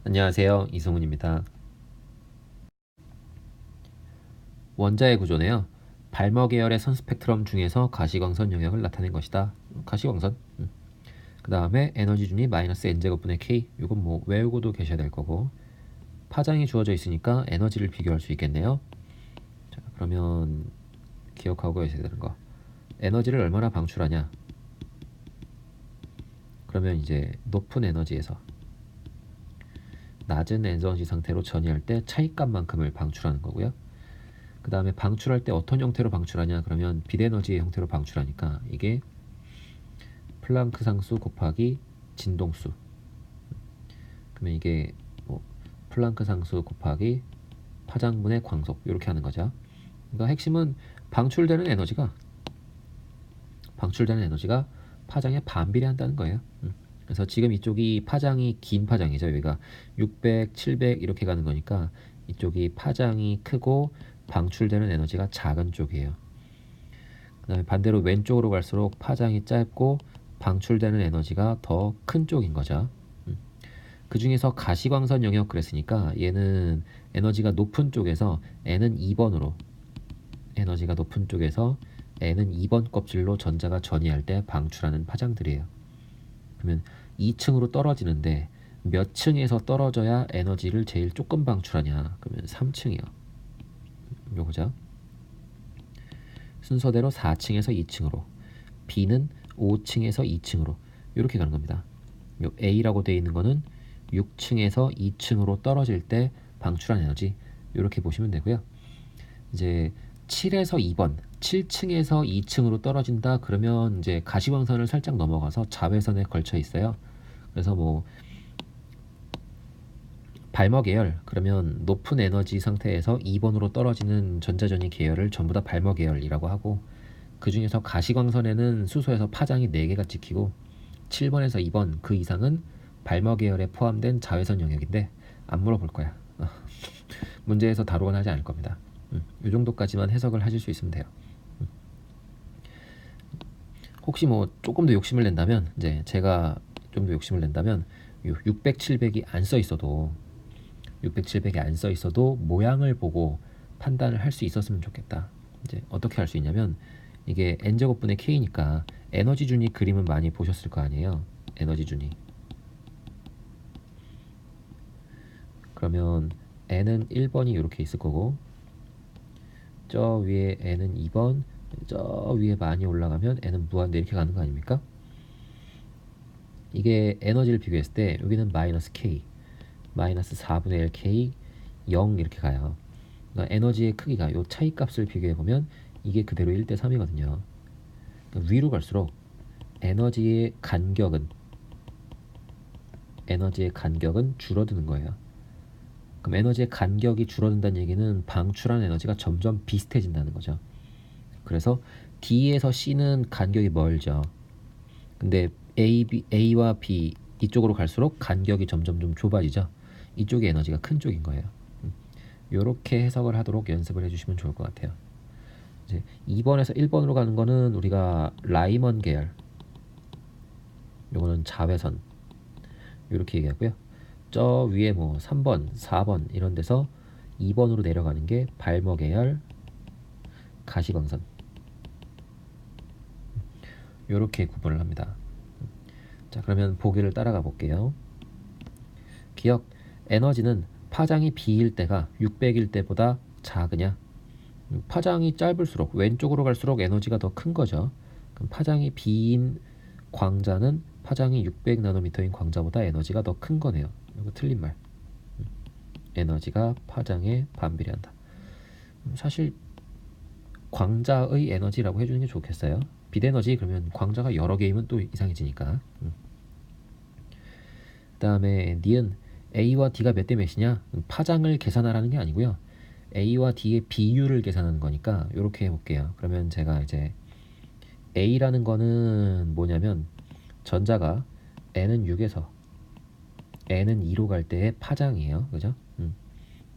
안녕하세요. 이승훈입니다. 원자의 구조네요. 발머 계열의 선 스펙트럼 중에서 가시광선 영역을 나타낸 것이다. 가시광선. 그 다음에 에너지 준이 마이너스 n제곱분의 k. 이건 뭐 외우고도 계셔야 될 거고. 파장이 주어져 있으니까 에너지를 비교할 수 있겠네요. 자, 그러면 기억하고 계셔야 되는 거. 에너지를 얼마나 방출하냐. 그러면 이제 높은 에너지에서 낮은 에너지 상태로 전이할 때 차이값만큼을 방출하는 거고요. 그 다음에 방출할 때 어떤 형태로 방출하냐. 그러면 빛에너지의 형태로 방출하니까 이게 플랑크 상수 곱하기 진동수. 그러면 이게 뭐 플랑크 상수 곱하기 파장분의 광속 이렇게 하는 거죠. 그러니까 핵심은 방출되는 에너지가 파장에 반비례한다는 거예요. 그래서 지금 이쪽이 파장이 긴 파장이죠. 여기가 600, 700 이렇게 가는 거니까 이쪽이 파장이 크고 방출되는 에너지가 작은 쪽이에요. 그 다음에 반대로 왼쪽으로 갈수록 파장이 짧고 방출되는 에너지가 더 큰 쪽인 거죠. 그 중에서 가시광선 영역 그랬으니까 얘는 에너지가 높은 쪽에서 N은 2번으로 에너지가 높은 쪽에서 N은 2번 껍질로 전자가 전이할 때 방출하는 파장들이에요. 그러면 2층으로 떨어지는데 몇 층에서 떨어져야 에너지를 제일 조금 방출하냐. 그러면 3층이요. 요거죠. 순서대로 4층에서 2층으로, B는 5층에서 2층으로 이렇게 가는 겁니다. 요 A라고 되어 있는 거는 6층에서 2층으로 떨어질 때 방출한 에너지 이렇게 보시면 되고요. 이제 7에서 2번 7층에서 2층으로 떨어진다 그러면 이제 가시광선을 살짝 넘어가서 자외선에 걸쳐 있어요. 그래서 뭐 발머 계열 그러면 높은 에너지 상태에서 2번으로 떨어지는 전자전이 계열을 전부 다 발머 계열이라고 하고, 그 중에서 가시광선에는 수소에서 파장이 4개가 찍히고 7번에서 2번 그 이상은 발머 계열에 포함된 자외선 영역인데 안 물어볼 거야. 문제에서 다루곤 하지 않을 겁니다. 이 정도까지만 해석을 하실 수 있으면 돼요. 혹시 뭐 조금 더 욕심을 낸다면 이제 제가 좀 더 욕심을 낸다면 600, 700이 안 써 있어도 600, 700이 안 써 있어도 모양을 보고 판단을 할 수 있었으면 좋겠다. 이제 어떻게 할 수 있냐면 이게 n제곱분의 k니까 에너지 준이 그림은 많이 보셨을 거 아니에요. 에너지 준이. 그러면 n은 1번이 이렇게 있을 거고 저 위에 n은 2번, 저 위에 많이 올라가면 n은 무한대 이렇게 가는 거 아닙니까? 이게 에너지를 비교했을 때 여기는 마이너스 k, 마이너스 4분의 1 k, 0 이렇게 가요. 그러니까 에너지의 크기가 요 차이 값을 비교해 보면 이게 그대로 1대 3이거든요. 그러니까 위로 갈수록 에너지의 간격은 줄어드는 거예요. 그럼 에너지의 간격이 줄어든다는 얘기는 방출한 에너지가 점점 비슷해진다는 거죠. 그래서 D에서 C는 간격이 멀죠. 근데 A와 B 이쪽으로 갈수록 간격이 점점 좀 좁아지죠. 이쪽이 에너지가 큰 쪽인 거예요. 이렇게 해석을 하도록 연습을 해주시면 좋을 것 같아요. 이제 2번에서 1번으로 가는 거는 우리가 라이먼 계열, 요거는 자외선 이렇게 얘기하고요. 저 위에 뭐 3번, 4번 이런 데서 2번으로 내려가는 게 발머 계열, 가시광선 이렇게 구분을 합니다. 자, 그러면 보기를 따라가 볼게요. 기억, 에너지는 파장이 B일 때가 600일 때보다 작으냐? 파장이 짧을수록 왼쪽으로 갈수록 에너지가 더 큰 거죠. 그럼 파장이 B인 광자는 파장이 600 나노미터인 광자보다 에너지가 더 큰 거네요. 이거 틀린 말. 에너지가 파장에 반비례한다. 사실 광자의 에너지라고 해주는 게 좋겠어요. 빛에너지 그러면 광자가 여러 개이면 또 이상해지니까. 그 다음에 니은 A와 D가 몇 대 몇이냐? 파장을 계산하라는 게 아니고요. A와 D의 비율을 계산하는 거니까 이렇게 해볼게요. 그러면 제가 이제 A라는 거는 뭐냐면 전자가 N은 6에서 N은 2로 갈 때의 파장이에요. 그죠?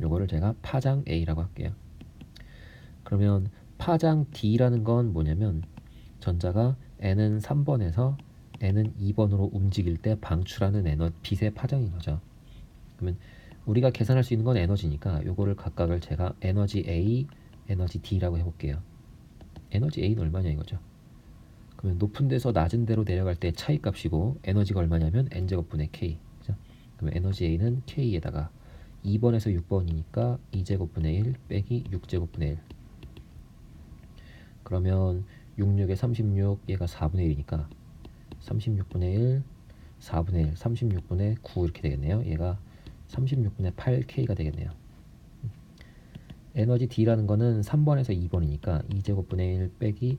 요거를 제가 파장 A라고 할게요. 그러면 파장 D라는 건 뭐냐면 전자가 N은 3번에서 N은 2번으로 움직일 때 방출하는 빛의 파장인 거죠. 그러면 우리가 계산할 수 있는 건 에너지니까 요거를 각각을 제가 에너지 A, 에너지 D라고 해볼게요. 에너지 A는 얼마냐 이거죠. 그러면 높은 데서 낮은 데로 내려갈 때 차이값이고 에너지가 얼마냐면 n제곱분의 k. 그죠? 그러면 에너지 A는 k에다가 2번에서 6번이니까 2제곱분의 1 빼기 6제곱분의 1. 그러면 66에 36, 얘가 4분의 1이니까 36분의 1, 4분의 1, 36분의 9 이렇게 되겠네요. 얘가 36분의 8K가 되겠네요. 에너지 D라는 거는 3번에서 2번이니까 2제곱분의 1 빼기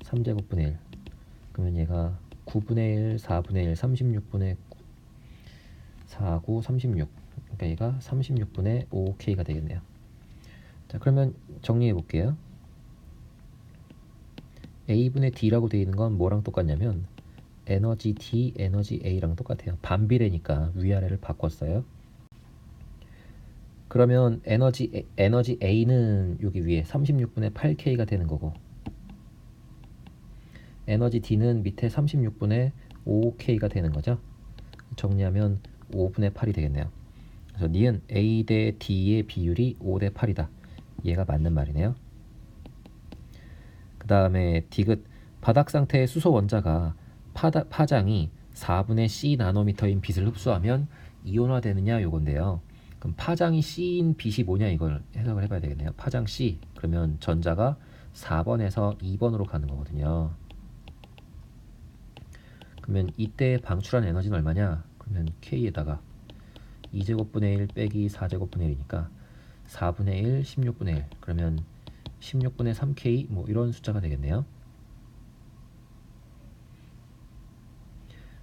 3제곱분의 1. 그러면 얘가 9분의 1, 4분의 1, 36분의 9, 4, 9, 36. 그러니까 얘가 36분의 5K가 되겠네요. 자, 그러면 정리해 볼게요. A분의 D라고 되어 있는 건 뭐랑 똑같냐면 에너지 D, 에너지 A랑 똑같아요. 반비례니까 위아래를 바꿨어요. 그러면 에너지 A는 여기 위에 36분의 8K가 되는 거고 에너지 D는 밑에 36분의 5K가 되는 거죠. 정리하면 5분의 8이 되겠네요. 그래서 니은 A 대 D의 비율이 5대 8이다. 얘가 맞는 말이네요. 그 다음에 디귿 바닥 상태의 수소 원자가 파장이 4분의 C 나노미터인 빛을 흡수하면 이온화되느냐 요건데요. 그럼 파장이 C인 빛이 뭐냐 이걸 해석을 해봐야 되겠네요. 파장 C 그러면 전자가 4번에서 2번으로 가는 거거든요. 그러면 이때 방출한 에너지는 얼마냐? 그러면 K에다가 2제곱분의 1 빼기 4제곱분의 1이니까 4분의 1, 16분의 1 그러면 16분의 3K 뭐 이런 숫자가 되겠네요.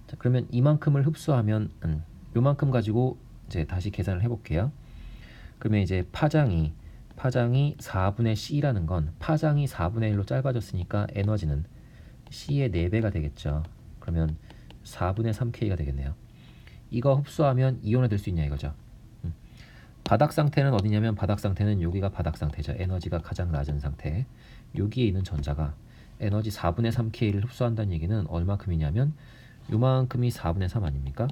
자, 그러면 이만큼을 흡수하면 요만큼 가지고 이제 다시 계산을 해볼게요. 그러면 이제 파장이 4분의 C라는 건 파장이 4분의 1로 짧아졌으니까 에너지는 C의 4배가 되겠죠. 그러면 4분의 3K가 되겠네요. 이거 흡수하면 이온화될 수 있냐 이거죠. 바닥 상태는 어디냐면 바닥 상태는 여기가 바닥 상태죠. 에너지가 가장 낮은 상태. 여기에 있는 전자가 에너지 4분의 3K를 흡수한다는 얘기는 얼마큼이냐면 요만큼이 4분의 3 아닙니까?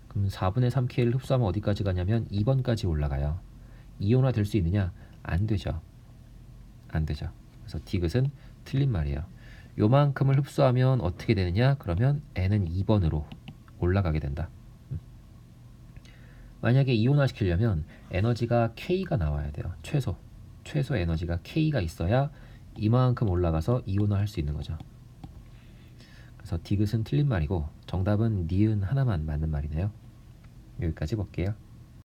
그럼 4분의 3K를 흡수하면 어디까지 가냐면 2번까지 올라가요. 이온화 될 수 있느냐? 안 되죠. 안 되죠. 그래서 디귿은 틀린 말이에요. 요만큼을 흡수하면 어떻게 되느냐? 그러면 N은 2번으로 올라가게 된다. 만약에 이온화 시키려면 에너지가 K가 나와야 돼요. 최소 에너지가 K가 있어야 이만큼 올라가서 이온화 할 수 있는 거죠. 그래서 디귿은 틀린 말이고 정답은 니은 하나만 맞는 말이네요. 여기까지 볼게요.